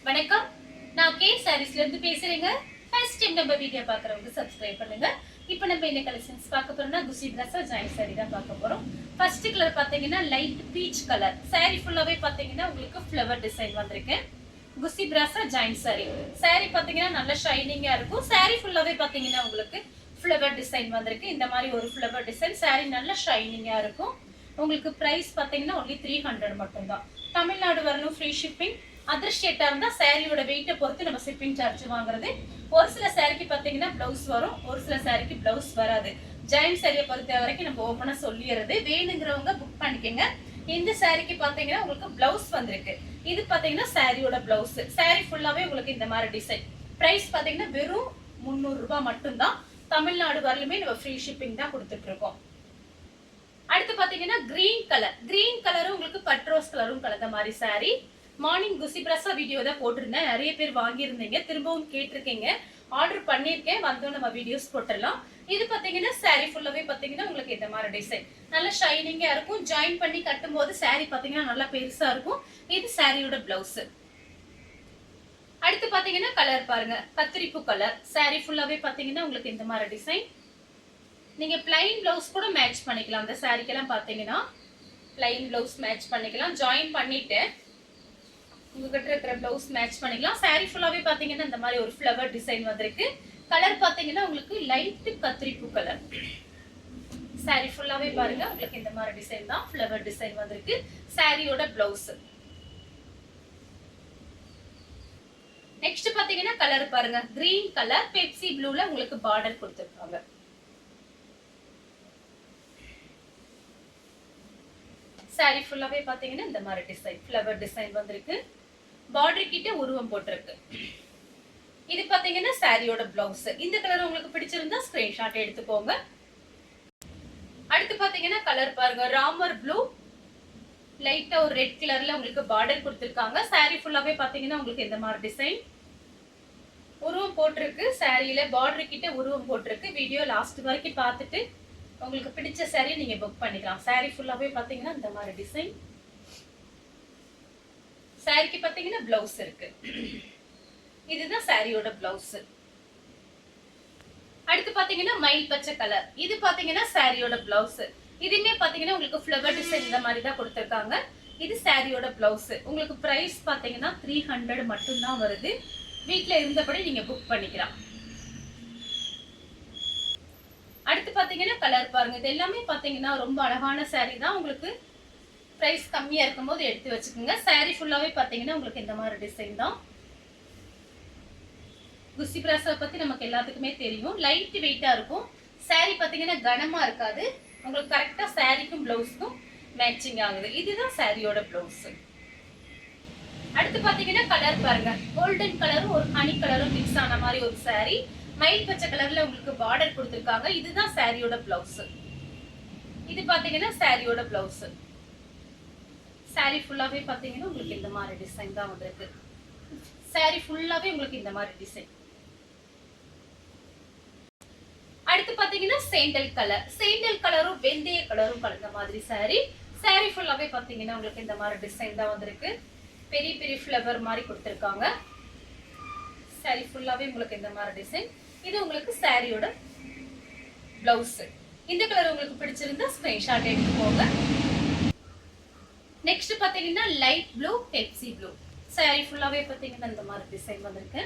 வணக்கம், நான் கே சாரீஸ்ல இருந்து பேசுறேங்க. ஃபர்ஸ்ட் டைம் நம்ம வீடியோ பார்க்குறவங்க சப்ஸ்கிரைப் பண்ணுங்க. இப்போ நம்ம என்ன கலெக்ஷன்ஸ் பார்க்க போறோம்னா குசி ட்ரெஸ் ஜாயின் சாரி தான் பார்க்க போறோம். ஃபர்ஸ்ட் கலர் பாத்தீங்கன்னா லைட் பீச் கலர். சாரி ஃபுல்லாவே பாத்தீங்கன்னா உங்களுக்கு ஃப்ளவர் டிசைன் வந்திருக்கு. குசி ட்ரெஸ் ஜாயின் சாரி. சாரி பாத்தீங்கன்னா நல்ல ஷைனிங்கா இருக்கும். சாரி ஃபுல்லாவே பாத்தீங்கன்னா உங்களுக்கு ஃப்ளவர் டிசைன் வந்திருக்கு. இந்த மாதிரி ஒரு ஃப்ளவர் டிசைன். சாரி நல்ல ஷைனிங்கா இருக்கும். உங்களுக்கு பிரைஸ் பாத்தீங்கன்னா only 300 மட்டும் தான். தமிழ்நாடு வரணும், ஃப்ரீ ஷிப்பிங். அதர் ஸ்டேட்டா இருந்தா சாரியோட வெயிட்டை பொறுத்து நம்ம ஷிப்பிங் சார்ஜ் வாங்குறது. ஒரு சில சாரிக்கு பாத்தீங்கன்னா பிளவுஸ் வரும், ஒரு சில சாரிக்கு பிளவுஸ் வராது. ஜாயின் சாரியை பொறுத்த வரைக்கும் நம்ம ஓப்பனா சொல்லிடுறது. வேணுங்கிறவங்க புக் பண்ணிக்கங்க. இந்த சாரிக்கு பாத்தீங்கன்னா உங்களுக்கு பிளவுஸ் வந்திருக்கு. இது பாத்தீங்கன்னா சாரியோட பிளவுஸ். சாரி ஃபுல்லாவே உங்களுக்கு இந்த மாதிரி டிசைன். பிரைஸ் பாத்தீங்கன்னா வெறும் 300 ரூபாய் மட்டும்தான். தமிழ்நாடு வரலுமே நம்ம ஃப்ரீ ஷிப்பிங் தான் கொடுத்துட்டு இருக்கோம். அடுத்து பாத்தீங்கன்னா கிரீன் கலர். கிரீன் கலரும் உங்களுக்கு பட்ரோஸ் கலரும் கலந்த மாதிரி சாரி. மார்னிங் குசி பிரசா வீடியோ தான் போட்டிருந்தேன். நிறைய பேர் வாங்கியிருந்தீங்க, திரும்பவும் கேட்டிருக்கீங்க. ஆர்டர் பண்ணியிருக்கேன், வந்தோம் நம்ம வீடியோஸ் போட்டுடலாம். இது பாத்தீங்கன்னா சாரி ஃபுல்லாவே பாத்தீங்கன்னா உங்களுக்கு இந்த மாதிரி டிசைன் நல்ல ஷைனிங்கா இருக்கும். ஜாயின் பண்ணி கட்டும் போது சாரி பாத்தீங்கன்னா நல்லா பெருசா இருக்கும். இது சாரியோட பிளவுஸ். அடுத்து பாத்தீங்கன்னா கலர் பாருங்க, கத்திரிப்பூ கலர். சாரி ஃபுல்லாவே பாத்தீங்கன்னா உங்களுக்கு இந்த மாதிரி டிசைன். நீங்க பிளைன் பிளவுஸ் கூட மேட்ச் பண்ணிக்கலாம். அந்த சாரிக்கெல்லாம் பாத்தீங்கன்னா பிளைன் பிளவுஸ் மேட்ச் பண்ணிக்கலாம். ஜாயின் பண்ணிட்டு உங்ககிட்ட இருக்கிற பிளவுஸ் மேட்ச் பண்ணிக்கலாம். சாரி ஃபுல்லாவே பாத்தீங்கன்னா இந்த மாதிரி ஒரு ஃப்ளவர் டிசைன் வந்திருக்கு. கலர் பாத்தீங்கன்னா உங்களுக்கு லைட் கத்திரிப்பூ கலர். சாரி ஃபுல்லாவே பாருங்க உங்களுக்கு இந்த மாதிரி டிசைன் தான், ஃப்ளவர் டிசைன் வந்திருக்கு. சாரியோட பிளவுஸ். நெக்ஸ்ட் பாத்தீங்கன்னா கலர் பாருங்க, கிரீன் கலர் பெப்சி ப்ளூல உங்களுக்கு பார்டர் கொடுத்திருக்காங்க. சாரி ஃபுல்லாவே பாத்தீங்கன்னா இந்த மாதிரி டிசைன் ஃப்ளவர் டிசைன் வந்திருக்கு. பார்டர் கிட்ட உருவம் போட்டிருக்கு. இது பாத்தீங்கன்னா சாரியோட பிளவுஸ். இந்த கலர் உங்களுக்கு பிடிச்சிருந்தா ஸ்கிரீன்ஷாட் எடுத்துக்கோங்க. அடுத்து பாத்தீங்கன்னா கலர் பாருங்க, ராமர் ப்ளூ லைட்டா ஒரு ரெட் கலர்ல உங்களுக்கு பார்டர் கொடுத்திருக்காங்க. சாரி ஃபுல்லாவே பாத்தீங்கன்னா உங்களுக்கு இந்த மாதிரி டிசைன் உருவம் போட்டிருக்கு. சாரியில பார்டர் கிட்ட உருவம் போட்டிருக்கு. வீடியோ லாஸ்ட் வரைக்கும் பார்த்துட்டு உங்களுக்கு பிடிச்ச சாரி நீங்க புக் பண்ணிக்கலாம். சாரி ஃபுல்லாவே பாத்தீங்கன்னா இந்த மாதிரி டிசைன். சாரிக்கு பாத்தீங்கன்னா பிளவுஸ் இருக்கு. இதுதான் சாரியோட பிளவுஸ். அடுத்து பாத்தீங்கன்னா மயில் பச்சை கலர். இது பாத்தீங்கன்னா சாரியோட பிளவுஸ். இதுமே பாத்தீங்கன்னா உங்களுக்கு ஃப்ளவர் டிசைன் இந்த மாதிரி தான் கொடுத்திருக்காங்க. இது சாரியோட பிளவுஸ். உங்களுக்கு பிரைஸ் பாத்தீங்கன்னா 300 மட்டும் தான் வருது. வீட்ல இருந்தபடி நீங்க புக் பண்ணிக்கலாம். அடுத்து பாத்தீங்கன்னா கலர் பாருங்க. இது எல்லாமே பாத்தீங்கன்னா ரொம்ப அழகான சாரி தான். உங்களுக்கு பிரைஸ் கம்மியா இருக்கும்போது எடுத்து வச்சுக்கோங்க. சாரி ஃபுல்லாவே பாத்தீங்கன்னா உங்களுக்கு இந்த மாதிரி டிசைன் தான். குசி பிராஸை பத்தி நமக்கு எல்லாத்துக்குமே தெரியும். லைட் வெயிட்டா இருக்கும். சாரி பாத்தீங்கன்னா கனமா இருக்காது. உங்களுக்கு கரெக்டா சாரிக்கும் பிளவுஸ்க்கும் மேட்சிங் ஆகுது. இதுதான் சாரியோட பிளவுஸ். அடுத்து பாத்தீங்கன்னா கலர் பாருங்க, கோல்டன் கலரும் ஒரு ஹனி கலரும் மிக்ஸ் ஆன மாதிரி ஒரு சாரி. மயில் பச்சை கலர்ல உங்களுக்கு பார்டர் கொடுத்திருக்காங்க. இதுதான் சாரியோட பிளவுஸ். இது பாத்தீங்கன்னா சாரியோட பிளவுஸ். சாரி ஃபுல்லாவே பாத்தீங்கன்னா உங்களுக்கு இந்த மாதிரி டிசைன் தான் வந்திருக்கு. சாரி ஃபுல்லாவே உங்களுக்கு இந்த மாதிரி டிசைன். அடுத்து பாத்தீங்கன்னா சேண்டல் கலர். சேண்டல் கலரும் வெந்தய கலரும் கலந்த மாதிரி சாரி. சாரி ஃபுல்லாவே பாத்தீங்கன்னா உங்களுக்கு இந்த மாதிரி டிசைன் தான் வந்திருக்கு. பெரிய பெரிய ஃப்ளவர் மாதிரி கொடுத்திருக்காங்க. சாரி ஃபுல்லாவே உங்களுக்கு இந்த மாதிரி டிசைன். இது உங்களுக்கு சாரியோட பிளவுஸ். இந்த கலர் உங்களுக்கு பிடிச்சிருந்தா ஸ்கிரீன்ஷாட் எடுத்துக்கோங்க. நெக்ஸ்ட் பாத்தீங்கன்னா light blue Pepsi blue. Sorry ஃபுல்லாவே பாத்தீங்கன்னா இந்த மாதிரி டிசைன் வந்திருக்கு.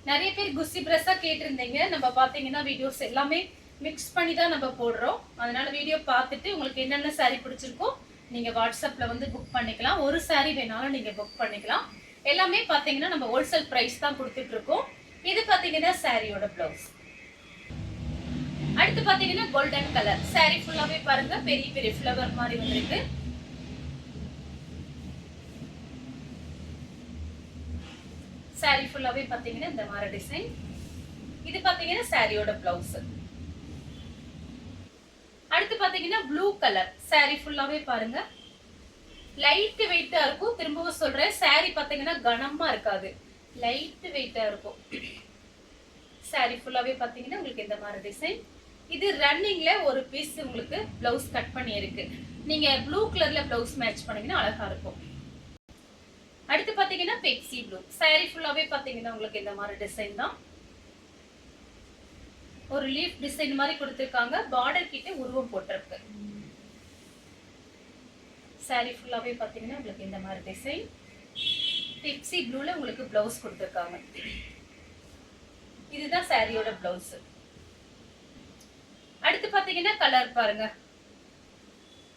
நிறைய பேர் குசி பிரஸா கேட்டிருந்தீங்க. நம்ம பாத்தீங்கன்னா வீடியோஸ் எல்லாமே மிக்ஸ் பண்ணி தான் நம்ம போடுறோம். அதனால வீடியோ பார்த்துட்டு உங்களுக்கு என்னென்ன சாரி பிடிச்சிருக்கோ நீங்க வாட்ஸ்அப்ல வந்து புக் பண்ணிக்கலாம். ஒரு சாரி வேணாலும் நீங்க புக் பண்ணிக்கலாம். எல்லாமே பாத்தீங்கன்னா நம்ம ஹோல்சேல் பிரைஸ் தான் கொடுத்துட்டு இருக்கோம். இது பாத்தீங்கன்னா சாரியோட பிளவுஸ். அடுத்து பாத்தீங்கன்னா கோல்டன் கலர். சாரி ஃபுல்லாவே பாருங்க பெரிய பெரிய ஃப்ளவர் மாதிரி வந்திருக்கு. சாரி ஃபுல்லாவே பாத்தீங்கன்னா இந்த மாதிரி டிசைன். இது பாத்தீங்கன்னா சாரியோட பிளவுஸ். அடுத்து பாத்தீங்கன்னா ப்ளூ கலர். சாரி ஃபுல்லாவே பாருங்க லைட் வெயிட்டா இருக்கும். திரும்பவும் சொல்றேன், சாரி பாத்தீங்கன்னா கனமா இருக்காது, லைட் வெயிட்டா இருக்கும். சாரி ஃபுல்லாவே பாத்தீங்கன்னா உங்களுக்கு இந்த மாதிரி டிசைன். இது ரன்னிங்ல ஒரு பீஸ் உங்களுக்கு பிளவுஸ் கட் பண்ணி இருக்கு. நீங்க ப்ளூ கலர்ல பிளவுஸ் மேட்ச் பண்ணீங்கன்னா அழகா இருக்கும். அடுத்து பாத்தீங்கன்னா பெப்சி ப்ளூ. saree ஃபுல்லாவே பாத்தீங்கன்னா உங்களுக்கு இந்த மாதிரி டிசைன் தான். ஒரு லீஃப் டிசைன் மாதிரி கொடுத்திருக்காங்க. பார்டர் கிட்ட உருவம் போட்டிருக்கு. saree ஃபுல்லாவே பாத்தீங்கன்னா உங்களுக்கு இந்த மாதிரி டிசைன். பெப்சி ப்ளூல உங்களுக்கு ப்ளவுஸ் கொடுத்திருக்காங்க. இதுதான் சாரியோட ப்ளவுஸ். அடுத்து பாத்தீங்கன்னா கலர் பாருங்க.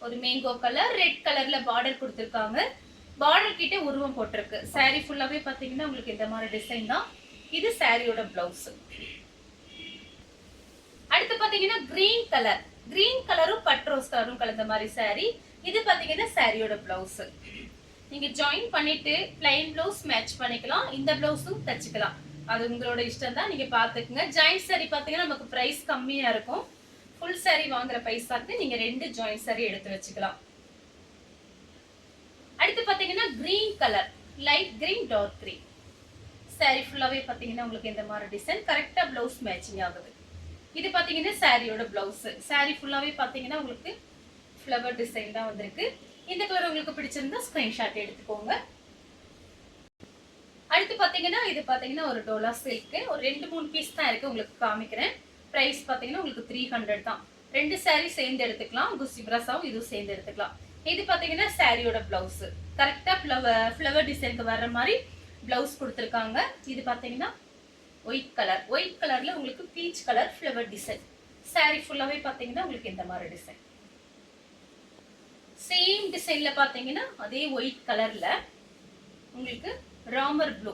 ஒரு மேங்கோ கலர், ரெட் கலர்ல பார்டர் கொடுத்திருக்காங்க. பார்டர் கிட்ட உருவம் போட்டிருக்கு. saree ஃபுல்லாவே பாத்தீங்கன்னா உங்களுக்கு இந்த மாதிரி டிசைன் தான். இது சாரியோட ப்ளவுஸ். அடுத்து பாத்தீங்கன்னா கிரீன் கலர். கிரீன் கலரும் பட் ரோஸ் கலரும் கலந்த மாதிரி saree. இது பாத்தீங்கன்னா சாரியோட ப்ளவுஸ். நீங்க ஜாயின் பண்ணிட்டு பிளைன் ப்ளவுஸ் மேட்ச் பண்ணிக்கலாம். இந்த ப்ளவுஸும் தச்சுக்கலாம். அது உங்களோட இஷ்டம் தான். நீங்க பாத்துக்கங்க. ஜாயின் saree பாத்தீங்கன்னா நமக்கு பிரைஸ் கம்மியா இருக்கும். ஃபுல் saree வாங்குற பைசாக்கு நீங்க 2 ஜாயின் saree எடுத்து வச்சுக்கலாம். அடுத்து பாத்தீங்கன்னா green colour, light green, dark green. saree ஃபுல்லாவே பாத்தீங்கன்னா உங்களுக்கு இந்த மாதிரி டிசைன் கரெக்ட்டா ப்ளவுஸ் மேட்சிங் ஆகுது. இது பாத்தீங்கன்னா சாரியோட ப்ளவுஸ். saree ஃபுல்லாவே பாத்தீங்கன்னா உங்களுக்கு ஃப்ளவர் டிசைன் தான் வந்திருக்கு. இந்த கலர் உங்களுக்கு பிடிச்சிருந்தா ஸ்கிரீன்ஷாட் எடுத்துக்கோங்க. அடுத்து பாத்தீங்கன்னா இது பாத்தீங்கன்னா ஒரு டோலா சில்க். ஒரு 2-3 பீஸ் தான் இருக்கு, உங்களுக்கு காமிக்கிறேன். பிரைஸ் பாத்தீங்கன்னா உங்களுக்கு 300 தான். 2 saree சேர்ந்து எடுத்துக்கலாம். குசி பிரசாவும் இதுவும் சேர்ந்து எடுத்துக்கலாம். இது பாத்தீங்கன்னா சாரியோட ப்ளவுஸ். கரெக்ட்டா ஃப்ளவர் டிசைனுக்கு வர்ற மாதிரி ப்ளவுஸ் கொடுத்திருக்காங்க. இது பாத்தீங்கன்னா ஒயிட் கலர். ஒயிட் கலர்ல உங்களுக்கு peach colour flower design. saree ஃபுல்லாவே பாத்தீங்கன்னா உங்களுக்கு இந்த மாதிரி டிசைன். சேம் டிசைன்ல பாத்தீங்கன்னா அதே ஒயிட் கலர்ல உங்களுக்கு ராமர் ப்ளூ,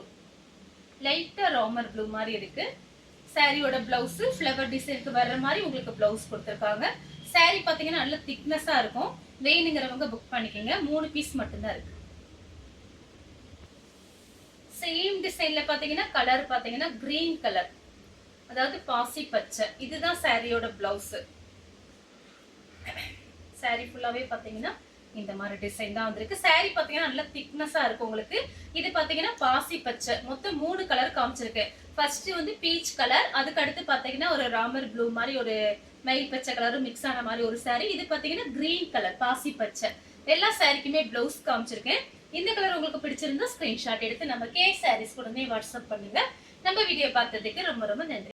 லைட்டா ராமர் ப்ளூ மாதிரி இருக்கு. சாரியோட ப்ளவுஸ் ஃப்ளவர் டிசைனுக்கு வர்ற மாதிரி உங்களுக்கு ப்ளவுஸ் கொடுத்திருக்காங்க. saree பாத்தீங்கன்னா நல்ல திக்னஸா இருக்கும். வேணுங்கிறவங்க புக் பண்ணிக்கோங்க. 3 பீஸ் மட்டும்தான் இருக்கு. சேம் டிசைன்ல பாத்தீங்கன்னா கலர் பாத்தீங்கன்னா கிரீன் கலர், அதாவது பாசி பச்சை. இதுதான் சாரியோட ப்ளவுஸ். saree ஃபுல்லாவே பாத்தீங்கன்னா இந்த மாதிரி டிசைன் தான் வந்திருக்கு. saree பாத்தீங்கன்னா நல்ல திக்னஸா இருக்கு உங்களுக்கு. இது பாத்தீங்கன்னா பாசி பச்சை. மொத்தம் 3 கலர் காமிச்சிருக்கு. ஃபர்ஸ்ட் வந்து பீச் கலர், அதுக்கு அடுத்து பாத்தீங்கன்னா ஒரு ராமர் ப்ளூ மாதிரி ஒரு மயில் பச்சை கலரும் மிக்ஸ் ஆன மாதிரி ஒரு saree. இது பாத்தீங்கன்னா கிரீன் கலர், பாசி பச்சை. எல்லா சாரிக்குமே ப்ளவுஸ் காமிச்சிருக்கேன். இந்த கலர் உங்களுக்கு பிடிச்சிருந்தா ஸ்கிரீன்ஷாட் எடுத்து நம்ம கே சாரீஸ் உடனே வாட்ஸ்அப் பண்ணுங்க. நம்ம வீடியோ பார்த்ததுக்கு ரொம்ப ரொம்ப நன்றி.